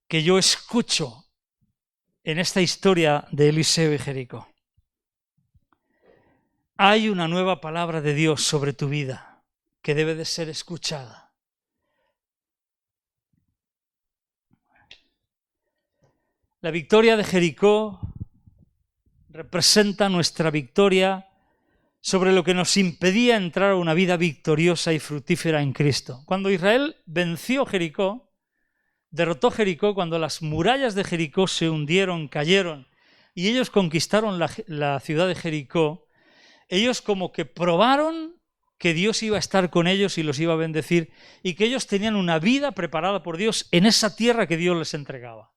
que yo escucho en esta historia de Eliseo y Jericó. Hay una nueva palabra de Dios sobre tu vida que debe de ser escuchada. La victoria de Jericó representa nuestra victoria sobre lo que nos impedía entrar a una vida victoriosa y fructífera en Cristo. Cuando Israel venció Jericó, derrotó Jericó, cuando las murallas de Jericó se hundieron, cayeron, y ellos conquistaron la ciudad de Jericó, ellos como que probaron que Dios iba a estar con ellos y los iba a bendecir, y que ellos tenían una vida preparada por Dios en esa tierra que Dios les entregaba.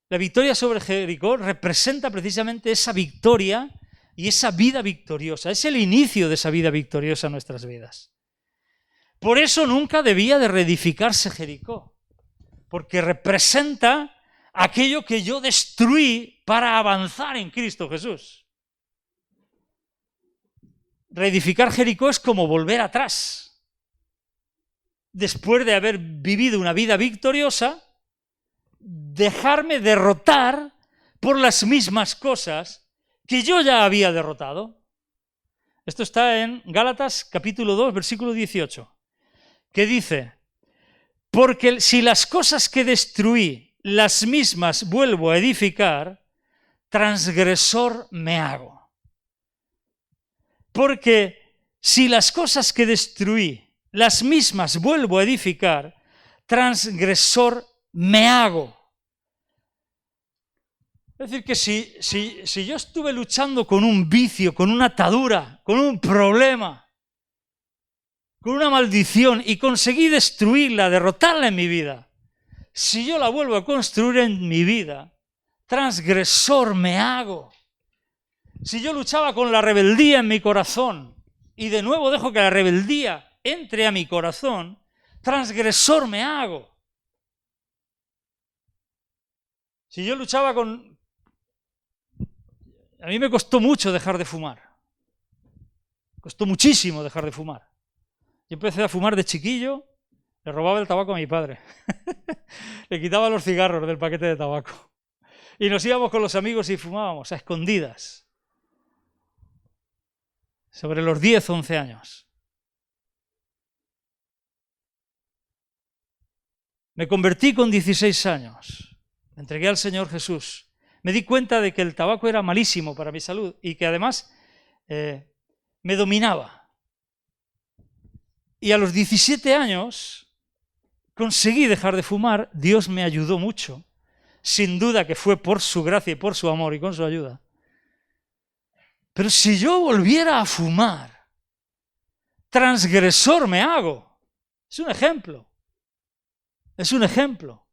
La victoria sobre Jericó representa precisamente esa victoria y esa vida victoriosa. Es el inicio de esa vida victoriosa en nuestras vidas. Por eso nunca debía de reedificarse Jericó, porque representa aquello que yo destruí para avanzar en Cristo Jesús. Reedificar Jericó es como volver atrás. Después de haber vivido una vida victoriosa, dejarme derrotar por las mismas cosas que yo ya había derrotado. Esto está en Gálatas capítulo 2, versículo 18, que dice, porque si las cosas que destruí, las mismas vuelvo a edificar, transgresor me hago. Porque si las cosas que destruí, las mismas vuelvo a edificar, transgresor me hago. Es decir, que si yo estuve luchando con un vicio, con una atadura, con un problema, con una maldición y conseguí destruirla, derrotarla en mi vida, si yo la vuelvo a construir en mi vida, transgresor me hago. Si yo luchaba con la rebeldía en mi corazón y de nuevo dejo que la rebeldía entre a mi corazón, transgresor me hago. Si yo luchaba con... A mí me costó mucho dejar de fumar. Costó muchísimo dejar de fumar. Yo empecé a fumar de chiquillo, le robaba el tabaco a mi padre. Le quitaba los cigarros del paquete de tabaco. Y nos íbamos con los amigos y fumábamos a escondidas. Sobre los 10, 11 años. Me convertí con 16 años. Me entregué al Señor Jesús. Me di cuenta de que el tabaco era malísimo para mi salud y que además me dominaba. Y a los 17 años conseguí dejar de fumar. Dios me ayudó mucho. Sin duda que fue por su gracia y por su amor y con su ayuda. Pero si yo volviera a fumar, transgresor me hago. Es un ejemplo. Es un ejemplo.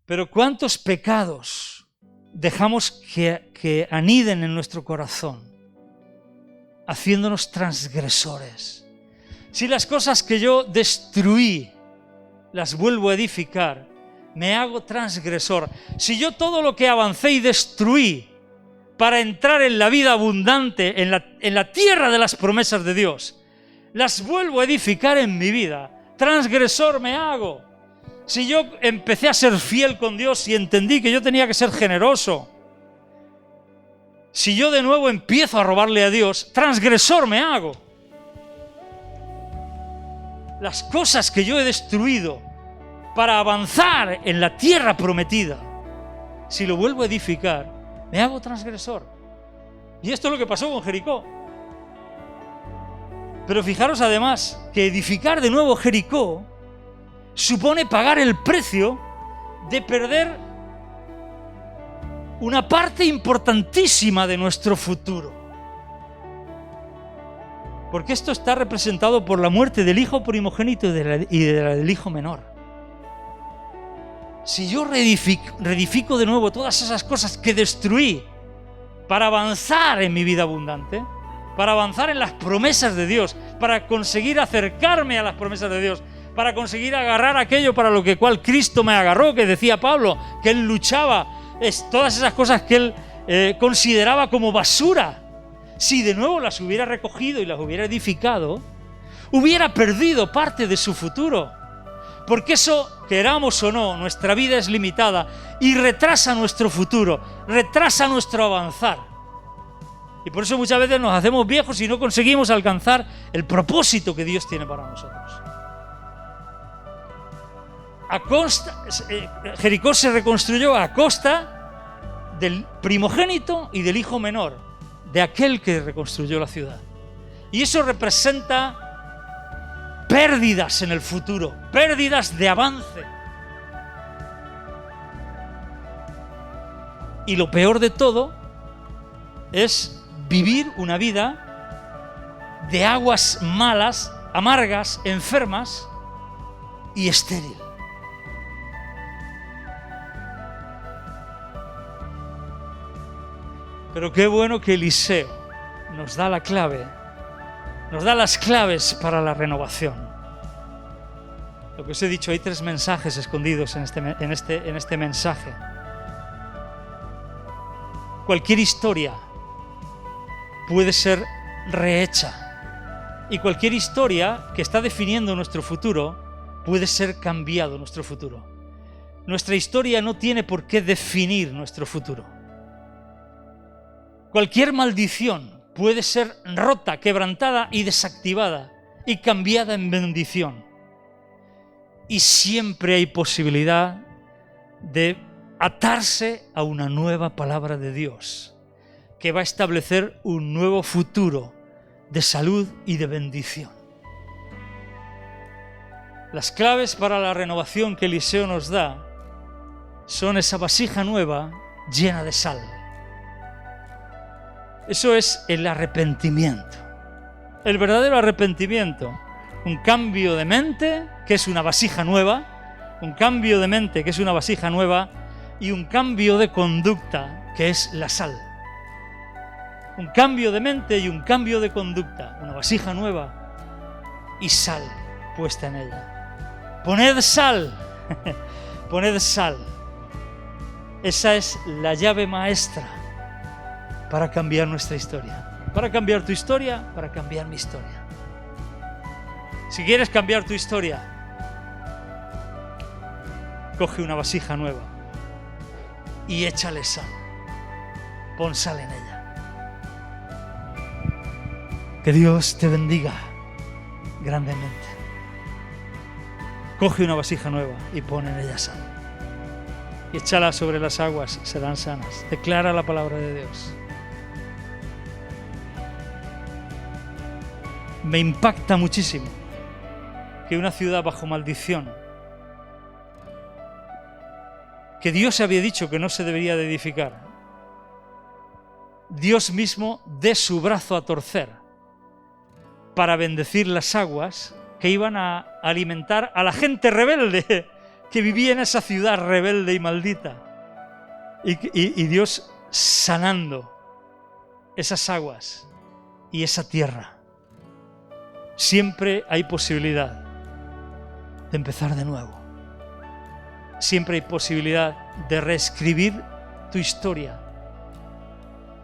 Pero ¿cuántos pecados dejamos que aniden en nuestro corazón, haciéndonos transgresores? Si las cosas que yo destruí las vuelvo a edificar, me hago transgresor. Si yo todo lo que avancé y destruí para entrar en la vida abundante, en la tierra de las promesas de Dios, las vuelvo a edificar en mi vida, transgresor me hago. Si yo empecé a ser fiel con Dios y entendí que yo tenía que ser generoso, si yo de nuevo empiezo a robarle a Dios, transgresor me hago. Las cosas que yo he destruido para avanzar en la tierra prometida, si lo vuelvo a edificar, me hago transgresor. Y esto es lo que pasó con Jericó. Pero fijaros además que edificar de nuevo Jericó supone pagar el precio de perder una parte importantísima de nuestro futuro. Porque esto está representado por la muerte del hijo primogénito y del hijo menor. Si yo reedifico de nuevo todas esas cosas que destruí para avanzar en mi vida abundante, para avanzar en las promesas de Dios, para conseguir acercarme a las promesas de Dios, para conseguir agarrar aquello para lo que cual Cristo me agarró, que decía Pablo, que él luchaba, todas esas cosas que él consideraba como basura. Si de nuevo las hubiera recogido y las hubiera edificado, hubiera perdido parte de su futuro. Porque eso, queramos o no, nuestra vida es limitada y retrasa nuestro futuro, retrasa nuestro avanzar. Y por eso muchas veces nos hacemos viejos y no conseguimos alcanzar el propósito que Dios tiene para nosotros. Jericó se reconstruyó a costa del primogénito y del hijo menor, de aquel que reconstruyó la ciudad. Y eso representa pérdidas en el futuro, pérdidas de avance. Y lo peor de todo es vivir una vida de aguas malas, amargas, enfermas y estéril. Pero qué bueno que Eliseo nos da la clave, nos da las claves para la renovación. Lo que os he dicho, hay 3 mensajes escondidos en este mensaje. Cualquier historia puede ser rehecha. Y cualquier historia que está definiendo nuestro futuro puede ser cambiado nuestro futuro. Nuestra historia no tiene por qué definir nuestro futuro. Cualquier maldición puede ser rota, quebrantada y desactivada y cambiada en bendición. Y siempre hay posibilidad de atarse a una nueva palabra de Dios que va a establecer un nuevo futuro de salud y de bendición. Las claves para la renovación que Eliseo nos da son esa vasija nueva llena de sal. Eso es el arrepentimiento. El verdadero arrepentimiento. Un cambio de mente, que es una vasija nueva. Un cambio de mente, que es una vasija nueva. Y un cambio de conducta, que es la sal. un cambio de mente y un cambio de conducta, una vasija nueva y sal puesta en ella. Poned sal, poned sal. Esa es la llave maestra para cambiar nuestra historia. Para cambiar tu historia, para cambiar mi historia. Si quieres cambiar tu historia, coge una vasija nueva y échale sal. Pon sal en ella. Que Dios te bendiga grandemente. Coge una vasija nueva y pon en ella sal. Y échala sobre las aguas, serán sanas. Declara la palabra de Dios. Me impacta muchísimo que una ciudad bajo maldición, que Dios había dicho que no se debería de edificar, Dios mismo dé su brazo a torcer para bendecir las aguas que iban a alimentar a la gente rebelde que vivía en esa ciudad rebelde y maldita. Y Dios sanando esas aguas y esa tierra. Siempre hay posibilidad de empezar de nuevo. Siempre hay posibilidad de reescribir tu historia.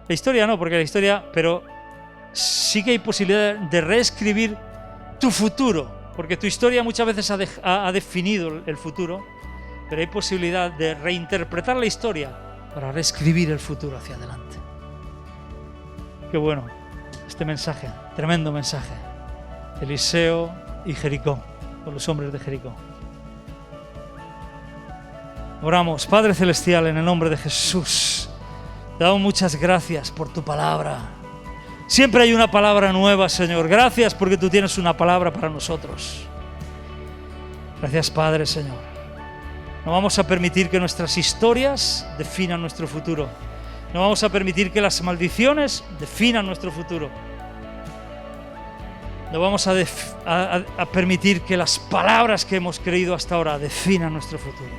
La historia no, porque la historia, pero sí que hay posibilidad de reescribir tu futuro, porque tu historia muchas veces ha definido el futuro, pero hay posibilidad de reinterpretar la historia para reescribir el futuro hacia adelante. Qué bueno este mensaje, tremendo mensaje. Eliseo y Jericó, con los hombres de Jericó. Oramos, Padre Celestial, en el nombre de Jesús. Te damos muchas gracias por tu palabra. Siempre hay una palabra nueva, Señor. Gracias porque tú tienes una palabra para nosotros. Gracias, Padre, Señor. No vamos a permitir que nuestras historias definan nuestro futuro. No vamos a permitir que las maldiciones definan nuestro futuro. No vamos a permitir que las palabras que hemos creído hasta ahora definan nuestro futuro.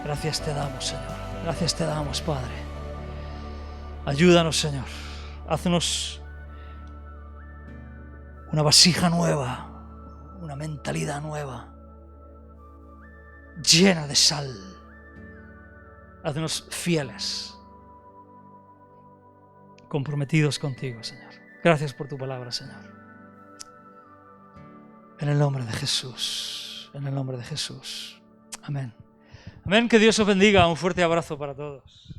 Gracias te damos, Señor. Gracias te damos, Padre. Ayúdanos, Señor. Haznos una vasija nueva, una mentalidad nueva, llena de sal. Haznos fieles, comprometidos contigo, Señor. Gracias por tu palabra, Señor. En el nombre de Jesús, en el nombre de Jesús. Amén. Amén, que Dios os bendiga. Un fuerte abrazo para todos.